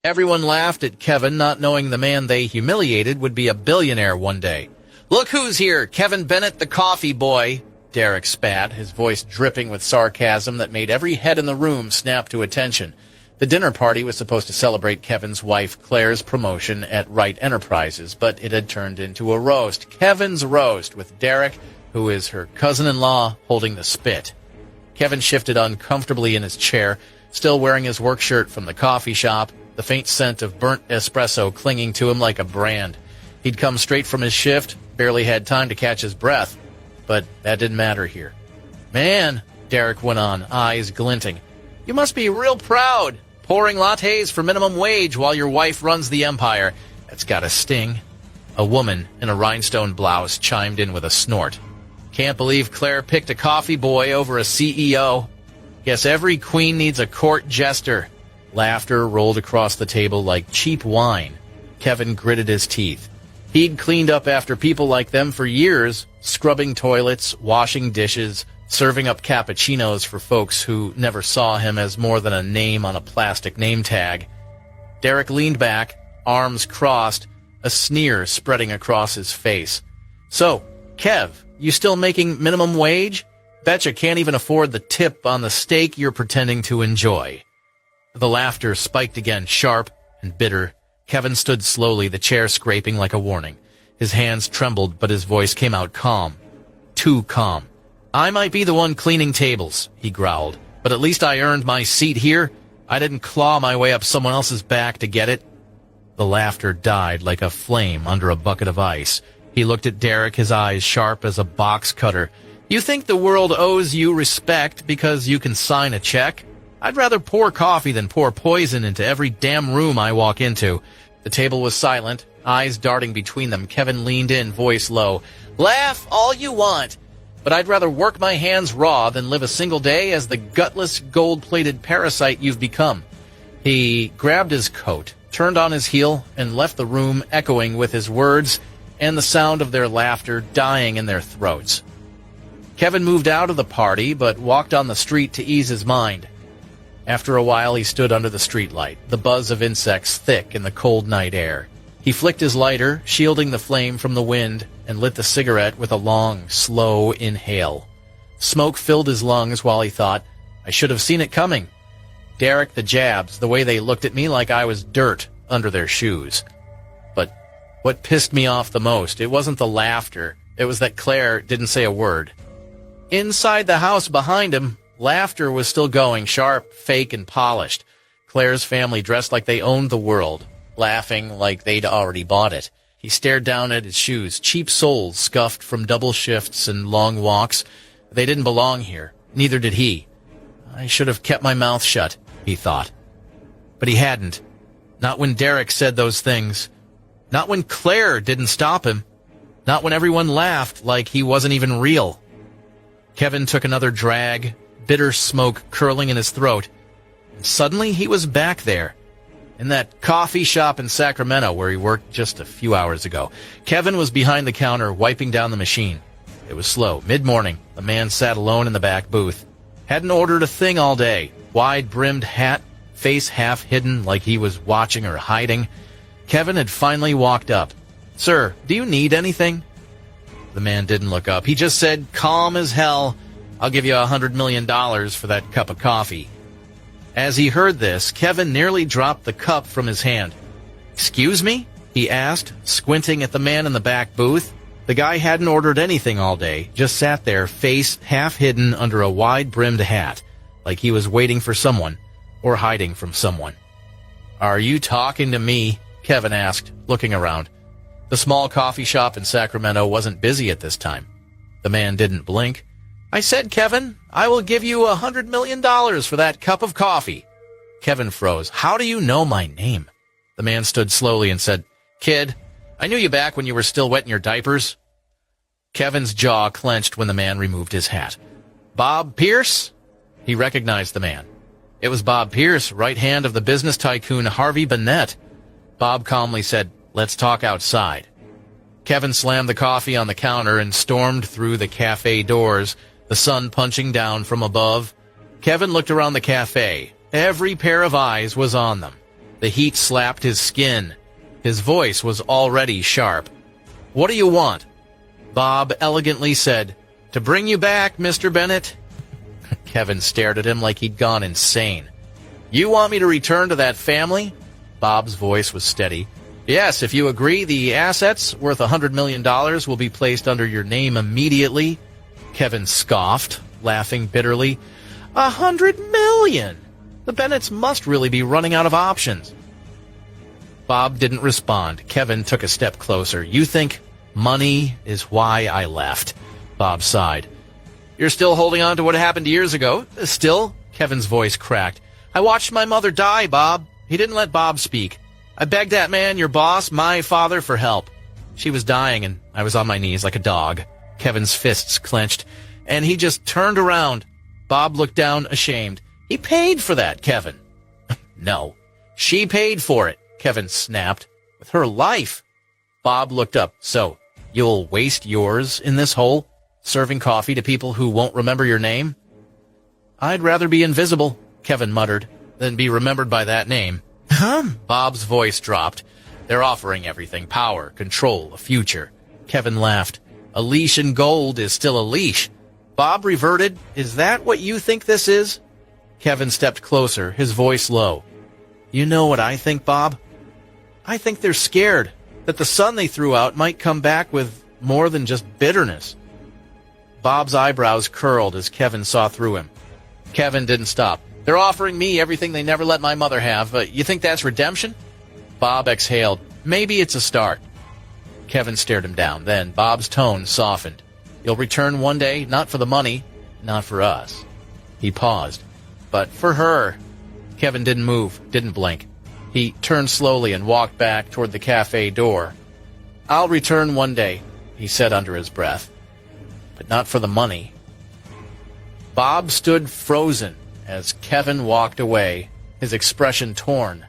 Everyone laughed at Kevin, not knowing the man they humiliated would be a billionaire one day. "Look who's here, Kevin Bennett, the coffee boy," Derek spat, his voice dripping with sarcasm that made every head in the room snap to attention. The dinner party was supposed to celebrate Kevin's wife Claire's promotion at Wright Enterprises, but it had turned into a roast. Kevin's roast, with Derek, who is her cousin-in-law, holding the spit. Kevin shifted uncomfortably in his chair, still wearing his work shirt from the coffee shop, the faint scent of burnt espresso clinging to him like a brand. He'd come straight from his shift, barely had time to catch his breath, but that didn't matter here. "Man," Derek went on, eyes glinting, "you must be real proud, pouring lattes for minimum wage while your wife runs the empire. That's gotta sting." A woman in a rhinestone blouse chimed in with a snort. "Can't believe Claire picked a coffee boy over a CEO. Guess every queen needs a court jester." Laughter rolled across the table like cheap wine. Kevin gritted his teeth. He'd cleaned up after people like them for years, scrubbing toilets, washing dishes, serving up cappuccinos for folks who never saw him as more than a name on a plastic name tag. Derek leaned back, arms crossed, a sneer spreading across his face. "So, Kev, you still making minimum wage? Betcha can't even afford the tip on the steak you're pretending to enjoy." The laughter spiked again, sharp and bitter. Kevin stood slowly, the chair scraping like a warning. His hands trembled, but his voice came out calm. Too calm. "I might be the one cleaning tables," he growled, "but at least I earned my seat here. I didn't claw my way up someone else's back to get it." The laughter died like a flame under a bucket of ice. He looked at Derek, his eyes sharp as a box cutter. "You think the world owes you respect because you can sign a check? I'd rather pour coffee than pour poison into every damn room I walk into." The table was silent, eyes darting between them. Kevin leaned in, voice low. "Laugh all you want, but I'd rather work my hands raw than live a single day as the gutless, gold-plated parasite you've become." He grabbed his coat, turned on his heel, and left the room echoing with his words and the sound of their laughter dying in their throats. Kevin moved out of the party, but walked on the street to ease his mind. After a while, he stood under the streetlight, the buzz of insects thick in the cold night air. He flicked his lighter, shielding the flame from the wind, and lit the cigarette with a long, slow inhale. Smoke filled his lungs while he thought, "I should have seen it coming." Derek, the jabs, the way they looked at me like I was dirt under their shoes. But what pissed me off the most, it wasn't the laughter. It was that Claire didn't say a word. Inside the house behind him, laughter was still going, sharp, fake, and polished. Claire's family dressed like they owned the world, laughing like they'd already bought it. He stared down at his shoes, cheap soles scuffed from double shifts and long walks. They didn't belong here. Neither did he. I should have kept my mouth shut, he thought. But he hadn't. Not when Derek said those things. Not when Claire didn't stop him. Not when everyone laughed like he wasn't even real. Kevin took another drag, bitter smoke curling in his throat, and suddenly he was back there, in that coffee shop in Sacramento where he worked just a few hours ago. Kevin was behind the counter, wiping down the machine. It was slow. Mid-morning, the man sat alone in the back booth. Hadn't ordered a thing all day. Wide-brimmed hat, face half hidden like he was watching or hiding. Kevin had finally walked up. "Sir, do you need anything?" The man didn't look up. He just said, calm as hell, "I'll give you $100 million for that cup of coffee." As he heard this, Kevin nearly dropped the cup from his hand. "Excuse me?" he asked, squinting at the man in the back booth. The guy hadn't ordered anything all day, just sat there, face half hidden under a wide-brimmed hat, like he was waiting for someone, or hiding from someone. "Are you talking to me?" Kevin asked, looking around. The small coffee shop in Sacramento wasn't busy at this time. The man didn't blink. "I said, Kevin, I will give you $100 million for that cup of coffee." Kevin froze. "How do you know my name?" The man stood slowly and said, "Kid, I knew you back when you were still wet in your diapers." Kevin's jaw clenched when the man removed his hat. "Bob Pierce?" He recognized the man. It was Bob Pierce, right hand of the business tycoon Harvey Bennett. Bob calmly said, "Let's talk outside." Kevin slammed the coffee on the counter and stormed through the cafe doors, the sun punching down from above. Kevin looked around the cafe. Every pair of eyes was on them. The heat slapped his skin. His voice was already sharp. "What do you want?" Bob elegantly said, "To bring you back, Mr. Bennett." Kevin stared at him like he'd gone insane. "You want me to return to that family?" Bob's voice was steady. "Yes, if you agree the assets worth $100 million will be placed under your name immediately." Kevin scoffed, laughing bitterly. $100 million! The Bennetts must really be running out of options. Bob didn't respond. Kevin took a step closer. "You think money is why I left?" Bob sighed. "You're still holding on to what happened years ago?" "Still?" Kevin's voice cracked. "I watched my mother die, Bob." He didn't let Bob speak. "I begged that man, your boss, my father, for help. She was dying, and I was on my knees like a dog." Kevin's fists clenched, and he just turned around. Bob looked down, ashamed. "He paid for that, Kevin." "No, she paid for it," Kevin snapped. "With her life." Bob looked up. "So, you'll waste yours in this hole, serving coffee to people who won't remember your name?" "I'd rather be invisible," Kevin muttered, "than be remembered by that name." Bob's voice dropped. "They're offering everything. Power, control, a future." Kevin laughed. "A leash in gold is still a leash." Bob reverted. "Is that what you think this is?" Kevin stepped closer, his voice low. "You know what I think, Bob? I think they're scared that the son they threw out might come back with more than just bitterness." Bob's eyebrows curled as Kevin saw through him. Kevin didn't stop. "They're offering me everything they never let my mother have. You think that's redemption?" Bob exhaled. "Maybe it's a start." Kevin stared him down. Then Bob's tone softened. "You'll return one day, not for the money, not for us." He paused. "But for her." Kevin didn't move, didn't blink. He turned slowly and walked back toward the cafe door. "I'll return one day," he said under his breath. "But not for the money." Bob stood frozen as Kevin walked away, his expression torn.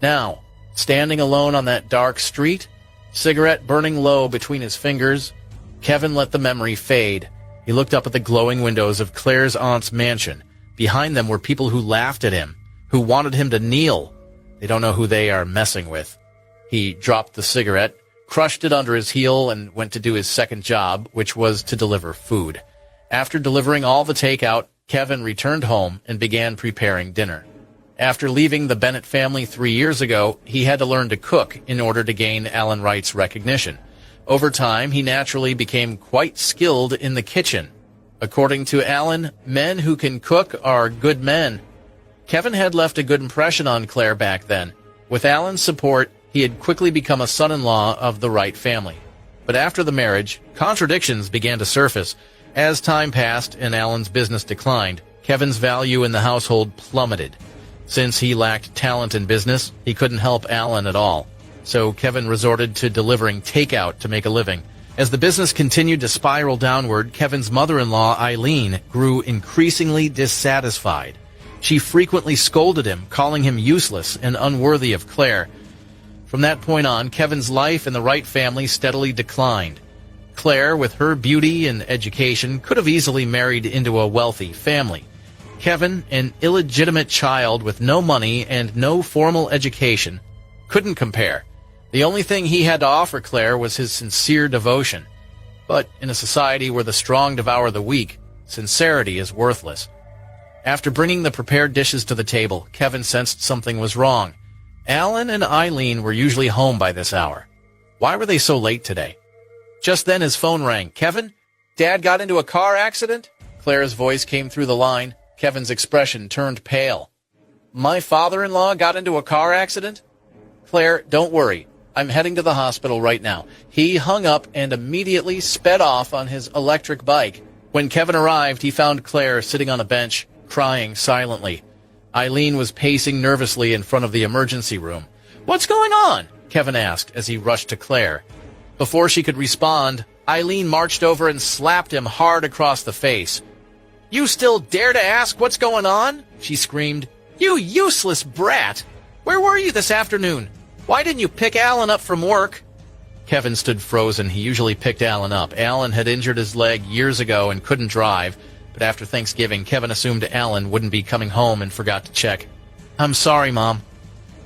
Now, standing alone on that dark street, cigarette burning low between his fingers, Kevin let the memory fade. He looked up at the glowing windows of Claire's aunt's mansion. Behind them were people who laughed at him, who wanted him to kneel. They don't know who they are messing with. He dropped the cigarette, crushed it under his heel, and went to do his second job, which was to deliver food. After delivering all the takeout, Kevin returned home and began preparing dinner. After leaving the Bennett family 3 years ago, he had to learn to cook in order to gain Alan Wright's recognition. Over time, he naturally became quite skilled in the kitchen. According to Alan, men who can cook are good men. Kevin had left a good impression on Claire back then. With Alan's support, he had quickly become a son-in-law of the Wright family. But after the marriage, contradictions began to surface. As time passed and Alan's business declined, Kevin's value in the household plummeted. Since he lacked talent in business, he couldn't help Alan at all. So Kevin resorted to delivering takeout to make a living. As the business continued to spiral downward, Kevin's mother-in-law, Eileen, grew increasingly dissatisfied. She frequently scolded him, calling him useless and unworthy of Claire. From that point on, Kevin's life in the Wright family steadily declined. Claire, with her beauty and education, could have easily married into a wealthy family. Kevin, an illegitimate child with no money and no formal education, couldn't compare. The only thing he had to offer Claire was his sincere devotion. But in a society where the strong devour the weak, sincerity is worthless. After bringing the prepared dishes to the table, Kevin sensed something was wrong. Alan and Eileen were usually home by this hour. Why were they so late today? Just then his phone rang. "Kevin, Dad got into a car accident?" Claire's voice came through the line. Kevin's expression turned pale. "My father-in-law got into a car accident?" "Claire, don't worry. I'm heading to the hospital right now." He hung up and immediately sped off on his electric bike. When Kevin arrived, he found Claire sitting on a bench, crying silently. Eileen was pacing nervously in front of the emergency room. "What's going on?" Kevin asked as he rushed to Claire. Before she could respond, Eileen marched over and slapped him hard across the face. "You still dare to ask what's going on?" she screamed. "You useless brat! Where were you this afternoon? Why didn't you pick Alan up from work?" Kevin stood frozen. He usually picked Alan up. Alan had injured his leg years ago and couldn't drive, but after Thanksgiving, Kevin assumed Alan wouldn't be coming home and forgot to check. "I'm sorry, Mom."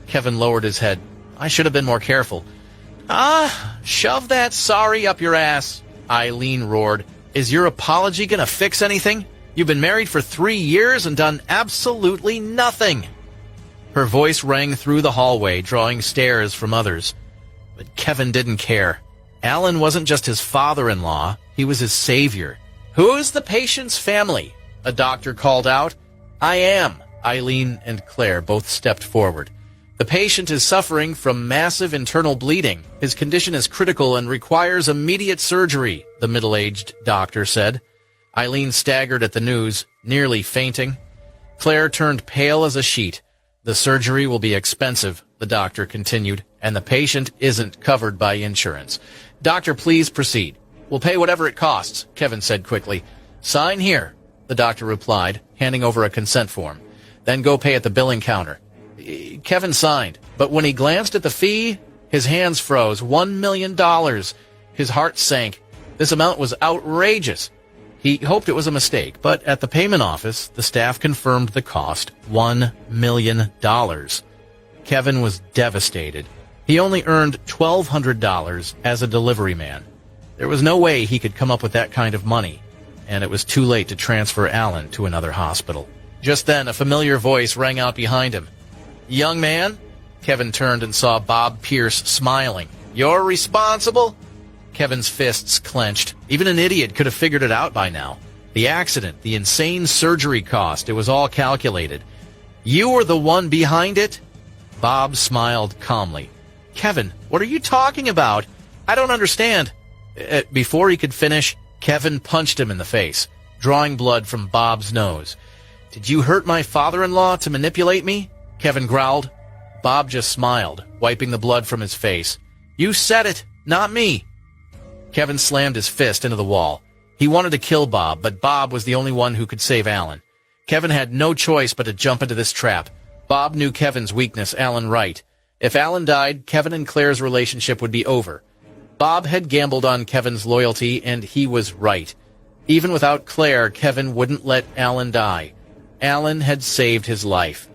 Kevin lowered his head. I should have been more careful. Shove that sorry up your ass, Eileen roared. Is your apology gonna fix anything? You've been married for 3 years and done absolutely nothing. Her voice rang through the hallway, drawing stares from others. But Kevin didn't care. Alan wasn't just his father-in-law, he was his savior. Who's the patient's family? A doctor called out. I am. Eileen and Claire both stepped forward. The patient is suffering from massive internal bleeding. His condition is critical and requires immediate surgery, the middle-aged doctor said. Eileen staggered at the news, nearly fainting. Claire turned pale as a sheet. The surgery will be expensive, the doctor continued, and the patient isn't covered by insurance. Doctor, please proceed. We'll pay whatever it costs, Kevin said quickly. Sign here, the doctor replied, handing over a consent form. Then go pay at the billing counter. Kevin signed, but when he glanced at the fee, his hands froze. $1 million. His heart sank. This amount was outrageous. He hoped it was a mistake, but at the payment office, the staff confirmed the cost, $1 million. Kevin was devastated. He only earned $1,200 as a delivery man. There was no way he could come up with that kind of money, and it was too late to transfer Alan to another hospital. Just then, a familiar voice rang out behind him. Young man? Kevin turned and saw Bob Pierce smiling. You're responsible? Kevin's fists clenched. Even an idiot could have figured it out by now. The accident, the insane surgery cost, it was all calculated. You were the one behind it? Bob smiled calmly. Kevin, what are you talking about? I don't understand. Before he could finish, Kevin punched him in the face, drawing blood from Bob's nose. Did you hurt my father-in-law to manipulate me? Kevin growled. Bob just smiled, wiping the blood from his face. You said it, not me. Kevin slammed his fist into the wall. He wanted to kill Bob, but Bob was the only one who could save Alan. Kevin had no choice but to jump into this trap. Bob knew Kevin's weakness, Alan Wright. If Alan died, Kevin and Claire's relationship would be over. Bob had gambled on Kevin's loyalty, and he was right. Even without Claire, Kevin wouldn't let Alan die. Alan had saved his life.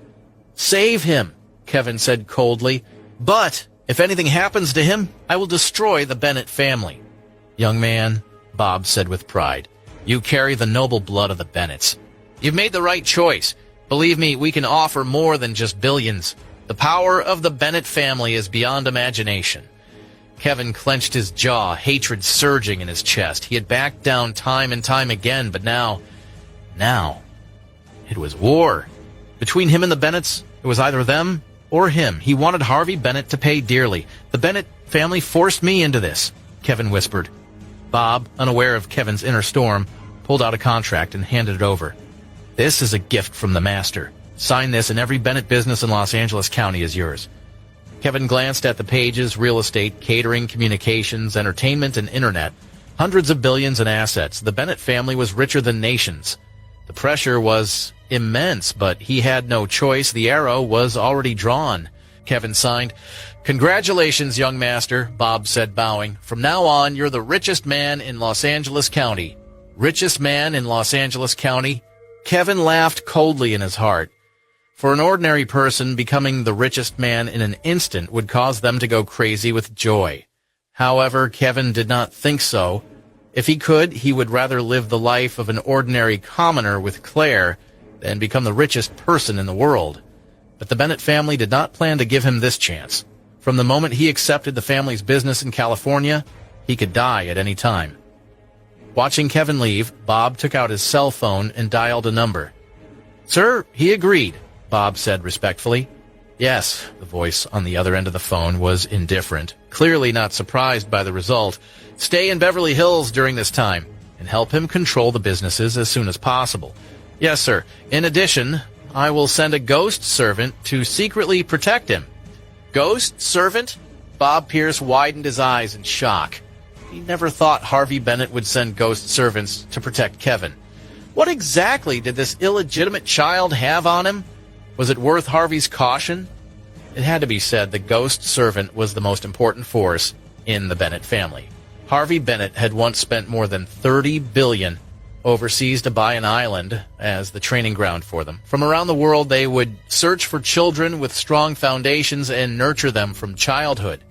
Save him, Kevin said coldly. But if anything happens to him, I will destroy the Bennett family. Young man, Bob said with pride, you carry the noble blood of the Bennetts. You've made the right choice. Believe me, we can offer more than just billions. The power of the Bennett family is beyond imagination. Kevin clenched his jaw, hatred surging in his chest. He had backed down time and time again, but now, it was war. Between him and the Bennetts, it was either them or him. He wanted Harvey Bennett to pay dearly. The Bennett family forced me into this, Kevin whispered. Bob, unaware of Kevin's inner storm, pulled out a contract and handed it over. This is a gift from the master. Sign this and every Bennett business in Los Angeles County is yours. Kevin glanced at the pages: real estate, catering, communications, entertainment, and internet. Hundreds of billions in assets. The Bennett family was richer than nations. The pressure was immense, but he had no choice. The arrow was already drawn. Kevin signed. Congratulations, young master, Bob said, bowing. From now on, you're the richest man in Los Angeles County. Richest man in Los Angeles County? Kevin laughed coldly in his heart. For an ordinary person, becoming the richest man in an instant would cause them to go crazy with joy. However, Kevin did not think so. If he could, he would rather live the life of an ordinary commoner with Claire than become the richest person in the world. But the Bennett family did not plan to give him this chance. From the moment he accepted the family's business in California, he could die at any time. Watching Kevin leave, Bob took out his cell phone and dialed a number. Sir, he agreed, Bob said respectfully. Yes, the voice on the other end of the phone was indifferent, clearly not surprised by the result. Stay in Beverly Hills during this time and help him control the businesses as soon as possible. Yes, sir. In addition, I will send a ghost servant to secretly protect him. Ghost servant? Bob Pierce widened his eyes in shock. He never thought Harvey Bennett would send ghost servants to protect Kevin. What exactly did this illegitimate child have on him? Was it worth Harvey's caution? It had to be said the ghost servant was the most important force in the Bennett family. Harvey Bennett had once spent more than $30 billion overseas to buy an island as the training ground for them. From around the world, they would search for children with strong foundations and nurture them from childhood.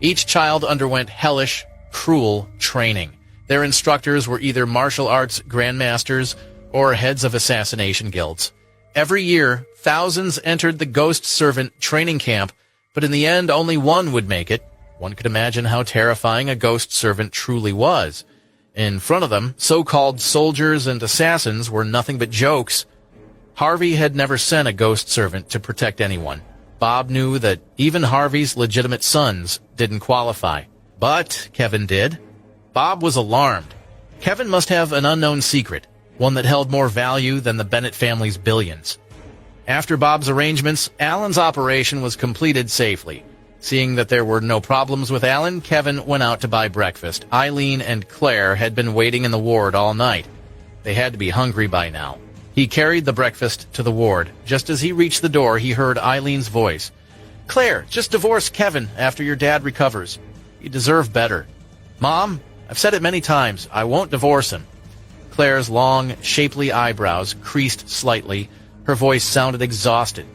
Each child underwent hellish, cruel training. Their instructors were either martial arts grandmasters or heads of assassination guilds. Every year, thousands entered the ghost servant training camp, but in the end, only one would make it. One could imagine how terrifying a ghost servant truly was. In front of them, so-called soldiers and assassins were nothing but jokes. Harvey had never sent a ghost servant to protect anyone. Bob knew that even Harvey's legitimate sons didn't qualify. But Kevin did. Bob was alarmed. Kevin must have an unknown secret, one that held more value than the Bennett family's billions. After Bob's arrangements, Alan's operation was completed safely. Seeing that there were no problems with Alan, Kevin went out to buy breakfast. Eileen and Claire had been waiting in the ward all night. They had to be hungry by now. He carried the breakfast to the ward. Just as he reached the door, he heard Eileen's voice. "Claire, just divorce Kevin after your dad recovers. You deserve better." "Mom, I've said it many times. I won't divorce him." Claire's long, shapely eyebrows creased slightly. Her voice sounded exhausted.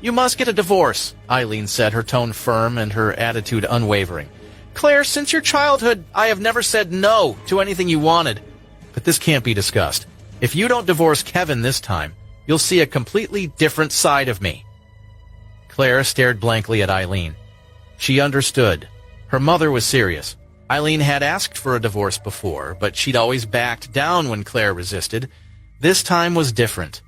"You must get a divorce," Eileen said, her tone firm and her attitude unwavering. "Claire, since your childhood, I have never said no to anything you wanted. But this can't be discussed. If you don't divorce Kevin this time, you'll see a completely different side of me." Claire stared blankly at Eileen. She understood. Her mother was serious. Eileen had asked for a divorce before, but she'd always backed down when Claire resisted. This time was different.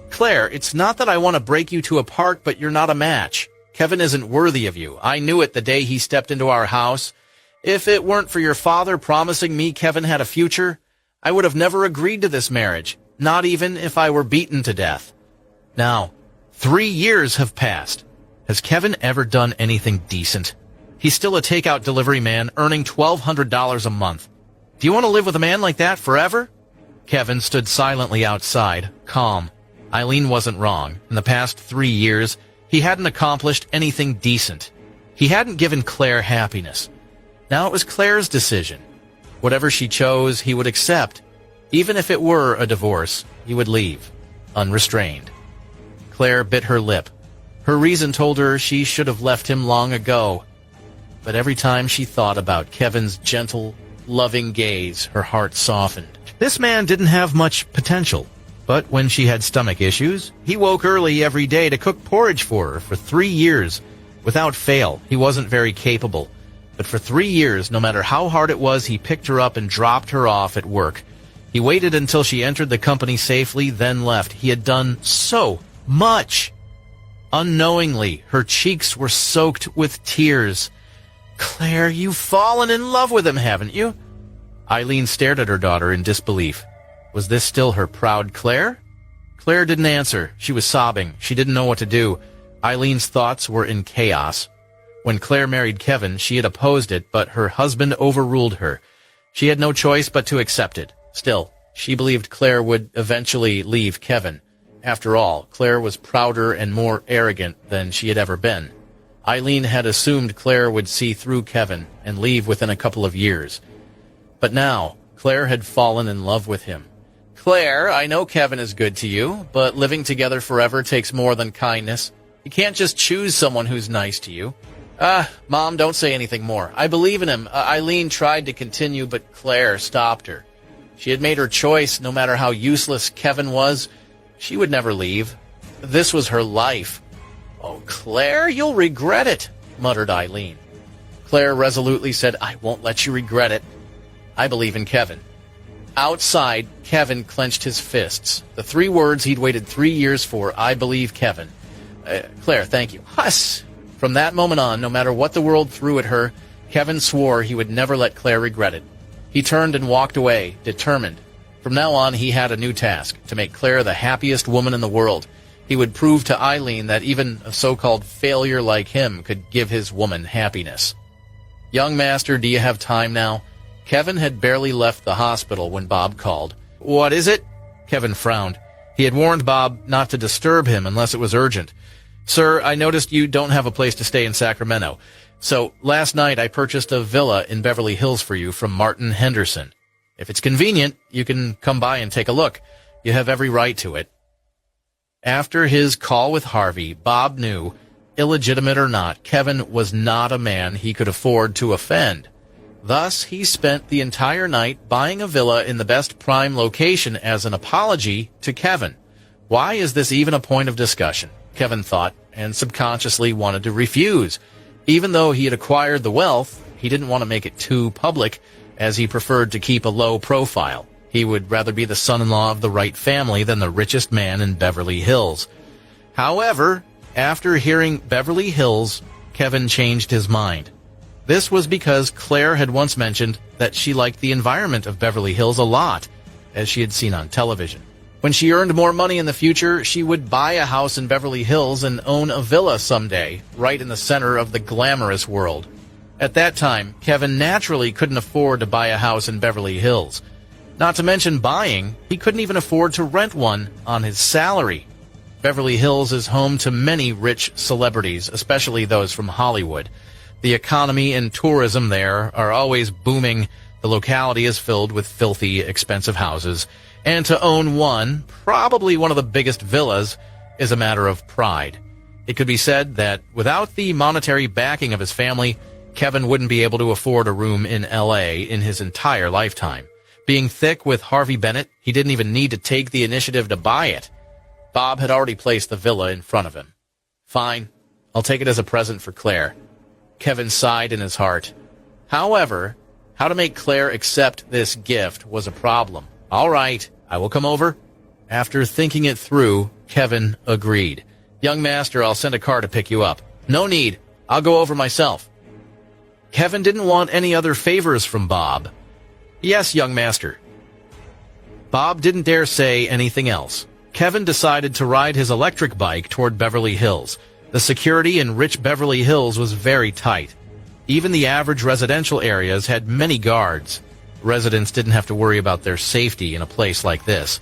"Claire, it's not that I want to break you two apart, but you're not a match. Kevin isn't worthy of you. I knew it the day he stepped into our house. If it weren't for your father promising me Kevin had a future, I would have never agreed to this marriage, not even if I were beaten to death. Now, 3 years have passed. Has Kevin ever done anything decent? He's still a takeout delivery man, earning $1,200 a month. Do you want to live with a man like that forever?" Kevin stood silently outside, calm. Eileen wasn't wrong. In the past 3 years, he hadn't accomplished anything decent. He hadn't given Claire happiness. Now it was Claire's decision. Whatever she chose, he would accept. Even if it were a divorce, he would leave, unrestrained. Claire bit her lip. Her reason told her she should have left him long ago. But every time she thought about Kevin's gentle, loving gaze, her heart softened. This man didn't have much potential. But when she had stomach issues, he woke early every day to cook porridge for her for 3 years. Without fail, he wasn't very capable. But for 3 years, no matter how hard it was, he picked her up and dropped her off at work. He waited until she entered the company safely, then left. He had done so much. Unknowingly, her cheeks were soaked with tears. "Claire, you've fallen in love with him, haven't you?" Eileen stared at her daughter in disbelief. Was this still her proud Claire? Claire didn't answer. She was sobbing. She didn't know what to do. Eileen's thoughts were in chaos. When Claire married Kevin, she had opposed it, but her husband overruled her. She had no choice but to accept it. Still, she believed Claire would eventually leave Kevin. After all, Claire was prouder and more arrogant than she had ever been. Eileen had assumed Claire would see through Kevin and leave within a couple of years. But now, Claire had fallen in love with him. "Claire, I know Kevin is good to you, but living together forever takes more than kindness. You can't just choose someone who's nice to you." Mom, don't say anything more. I believe in him." Eileen tried to continue, but Claire stopped her. She had made her choice. No matter how useless Kevin was, she would never leave. This was her life. "Oh, Claire, you'll regret it," muttered Eileen. Claire resolutely said, "I won't let you regret it. I believe in Kevin." Outside, Kevin clenched his fists. The 3 words he'd waited 3 years for, "I believe Kevin." "Claire, thank you." "Hush!" From that moment on, no matter what the world threw at her, Kevin swore he would never let Claire regret it. He turned and walked away, determined. From now on, he had a new task, to make Claire the happiest woman in the world. He would prove to Eileen that even a so-called failure like him could give his woman happiness. "Young master, do you have time now?" Kevin had barely left the hospital when Bob called. "What is it?" Kevin frowned. He had warned Bob not to disturb him unless it was urgent. "Sir, I noticed you don't have a place to stay in Sacramento. So last night I purchased a villa in Beverly Hills for you from Martin Henderson." If it's convenient, you can come by and take a look. You have every right to it. After his call with Harvey, Bob knew, illegitimate or not, Kevin was not a man he could afford to offend. Thus, he spent the entire night buying a villa in the best prime location as an apology to Kevin. Why is this even a point of discussion? Kevin thought, and subconsciously wanted to refuse. Even though he had acquired the wealth, he didn't want to make it too public, as he preferred to keep a low profile. He would rather be the son-in-law of the Wright family than the richest man in Beverly Hills. However, after hearing Beverly Hills, Kevin changed his mind. This was because Claire had once mentioned that she liked the environment of Beverly Hills a lot, as she had seen on television. When she earned more money in the future, she would buy a house in Beverly Hills and own a villa someday, right in the center of the glamorous world. At that time, Kevin naturally couldn't afford to buy a house in Beverly Hills. Not to mention buying, he couldn't even afford to rent one on his salary. Beverly Hills is home to many rich celebrities, especially those from Hollywood. The economy and tourism there are always booming. The locality is filled with filthy, expensive houses. And to own one, probably one of the biggest villas, is a matter of pride. It could be said that without the monetary backing of his family, Kevin wouldn't be able to afford a room in L.A. in his entire lifetime. Being thick with Harvey Bennett, he didn't even need to take the initiative to buy it. Bob had already placed the villa in front of him. Fine, I'll take it as a present for Claire. Kevin sighed in his heart. However, how to make Claire accept this gift was a problem. All right, I will come over. After thinking it through, Kevin agreed. Young master, I'll send a car to pick you up. No need, I'll go over myself. Kevin didn't want any other favors from Bob. Yes, young master. Bob didn't dare say anything else. Kevin decided to ride his electric bike toward Beverly Hills. The security in rich Beverly Hills was very tight. Even the average residential areas had many guards. Residents didn't have to worry about their safety in a place like this.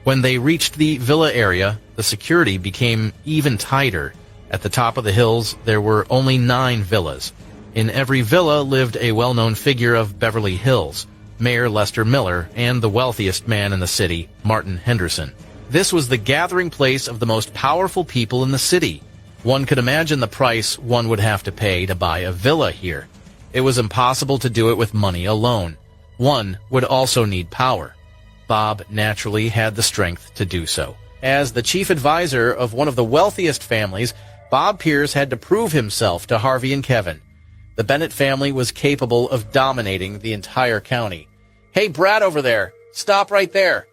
When they reached the villa area, the security became even tighter. At the top of the hills, there were only 9 villas. In every villa lived a well-known figure of Beverly Hills, Mayor Lester Miller, and the wealthiest man in the city, Martin Henderson. This was the gathering place of the most powerful people in the city. One could imagine the price one would have to pay to buy a villa here. It was impossible to do it with money alone. One would also need power. Bob naturally had the strength to do so. As the chief advisor of one of the wealthiest families, Bob Pierce had to prove himself to Harvey and Kevin. The Bennett family was capable of dominating the entire county. Hey, Brad over there, stop right there.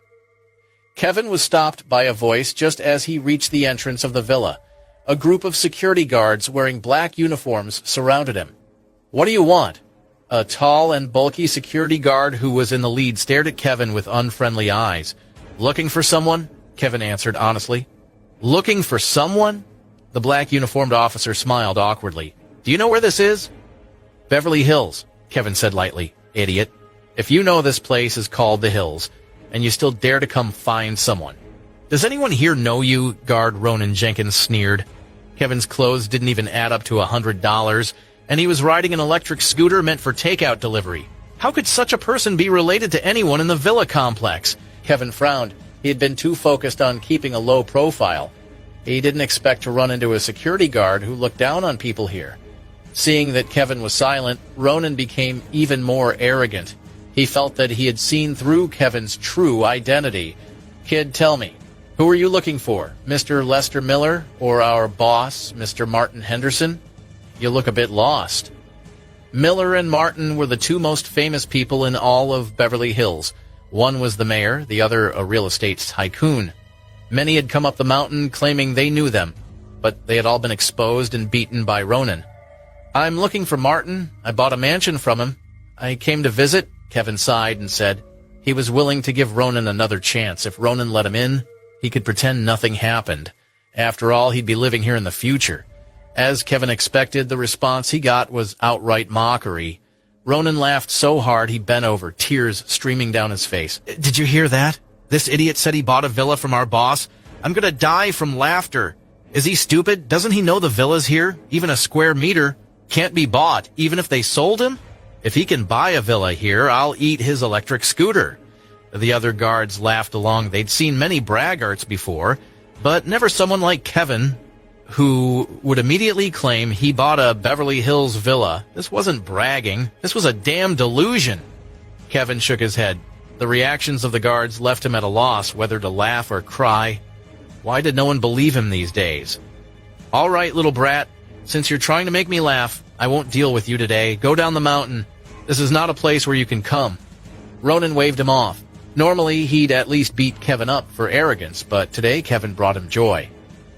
Kevin was stopped by a voice just as he reached the entrance of the villa. A group of security guards wearing black uniforms surrounded him. What do you want? A tall and bulky security guard who was in the lead stared at Kevin with unfriendly eyes. Looking for someone? Kevin answered honestly. Looking for someone? The black uniformed officer smiled awkwardly. Do you know where this is? Beverly Hills, Kevin said lightly. Idiot. If you know this place is called the Hills, and you still dare to come find someone. Does anyone here know you? Guard Ronan Jenkins sneered. Kevin's clothes didn't even add up to $100, and he was riding an electric scooter meant for takeout delivery. How could such a person be related to anyone in the villa complex? Kevin frowned. He had been too focused on keeping a low profile. He didn't expect to run into a security guard who looked down on people here. Seeing that Kevin was silent, Ronan became even more arrogant. He felt that he had seen through Kevin's true identity. Kid, tell me, who are you looking for? Mr. Lester Miller or our boss, Mr. Martin Henderson? You look a bit lost. Miller and Martin were the two most famous people in all of Beverly Hills. One was the mayor, the other a real estate tycoon. Many had come up the mountain claiming they knew them, but they had all been exposed and beaten by Ronan. I'm looking for Martin. I bought a mansion from him. I came to visit, Kevin sighed and said. He was willing to give Ronan another chance. If Ronan let him in, he could pretend nothing happened. After all, he'd be living here in the future. As Kevin expected, the response he got was outright mockery. Ronan laughed so hard he bent over, tears streaming down his face. Did you hear that? This idiot said he bought a villa from our boss. I'm gonna die from laughter. Is he stupid? Doesn't he know the villa's here? Even a square meter can't be bought, even if they sold him? If he can buy a villa here, I'll eat his electric scooter. The other guards laughed along. They'd seen many braggarts before, but never someone like Kevin, who would immediately claim he bought a Beverly Hills villa. This wasn't bragging. This was a damn delusion. Kevin shook his head. The reactions of the guards left him at a loss whether to laugh or cry. Why did no one believe him these days? All right, little brat. Since you're trying to make me laugh, I won't deal with you today. Go down the mountain. This is not a place where you can come. Ronan waved him off. Normally, he'd at least beat Kevin up for arrogance, but today Kevin brought him joy.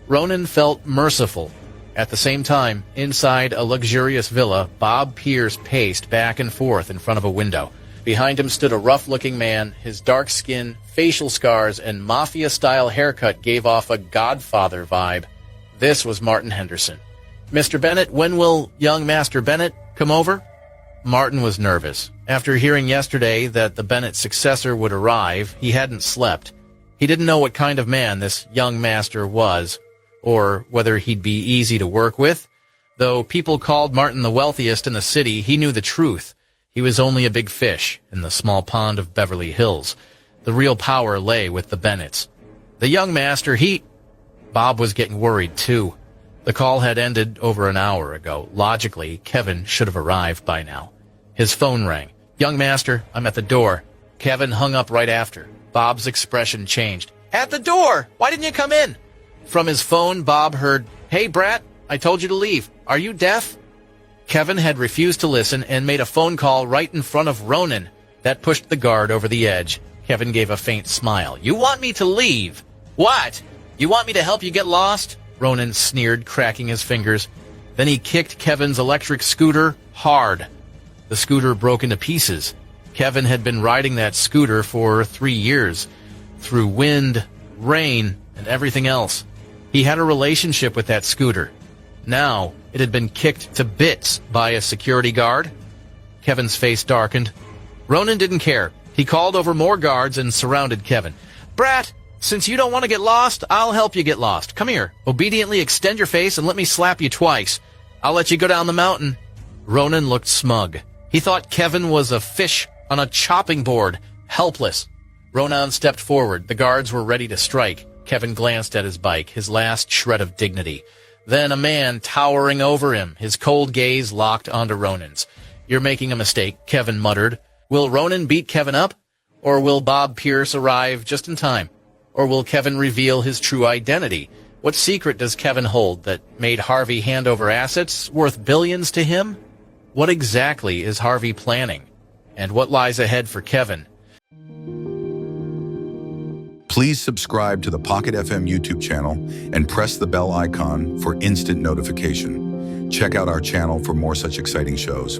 Ronan felt merciful. At the same time, inside a luxurious villa, Bob Pierce paced back and forth in front of a window. Behind him stood a rough-looking man. His dark skin, facial scars, and mafia-style haircut gave off a Godfather vibe. This was Martin Henderson. "Mr. Bennett, when will young Master Bennett come over?" Martin was nervous. After hearing yesterday that the Bennett successor would arrive, he hadn't slept. He didn't know what kind of man this young master was, or whether he'd be easy to work with. Though people called Martin the wealthiest in the city, he knew the truth. He was only a big fish in the small pond of Beverly Hills. The real power lay with the Bennetts. The young master, Bob was getting worried, too. The call had ended over an hour ago. Logically, Kevin should have arrived by now. His phone rang. "Young master, I'm at the door." Kevin hung up right after. Bob's expression changed. "At the door! Why didn't you come in?" From his phone, Bob heard, "Hey, brat, I told you to leave. Are you deaf?" Kevin had refused to listen and made a phone call right in front of Ronan. That pushed the guard over the edge. Kevin gave a faint smile. "You want me to leave? What? You want me to help you get lost?" Ronan sneered, cracking his fingers. Then he kicked Kevin's electric scooter hard. The scooter broke into pieces. Kevin had been riding that scooter for 3 years, through wind, rain, and everything else. He had a relationship with that scooter. Now, it had been kicked to bits by a security guard. Kevin's face darkened. Ronan didn't care. He called over more guards and surrounded Kevin. "Brat, since you don't want to get lost, I'll help you get lost. Come here. Obediently extend your face and let me slap you twice. I'll let you go down the mountain." Ronan looked smug. He thought Kevin was a fish on a chopping board, helpless. Ronan stepped forward. The guards were ready to strike. Kevin glanced at his bike, his last shred of dignity. Then a man towering over him, his cold gaze locked onto Ronan's. "You're making a mistake," Kevin muttered. Will Ronan beat Kevin up? Or will Bob Pierce arrive just in time? Or will Kevin reveal his true identity? What secret does Kevin hold that made Harvey hand over assets worth billions to him? What exactly is Harvey planning? And what lies ahead for Kevin? Please subscribe to the Pocket FM YouTube channel and press the bell icon for instant notification. Check out our channel for more such exciting shows.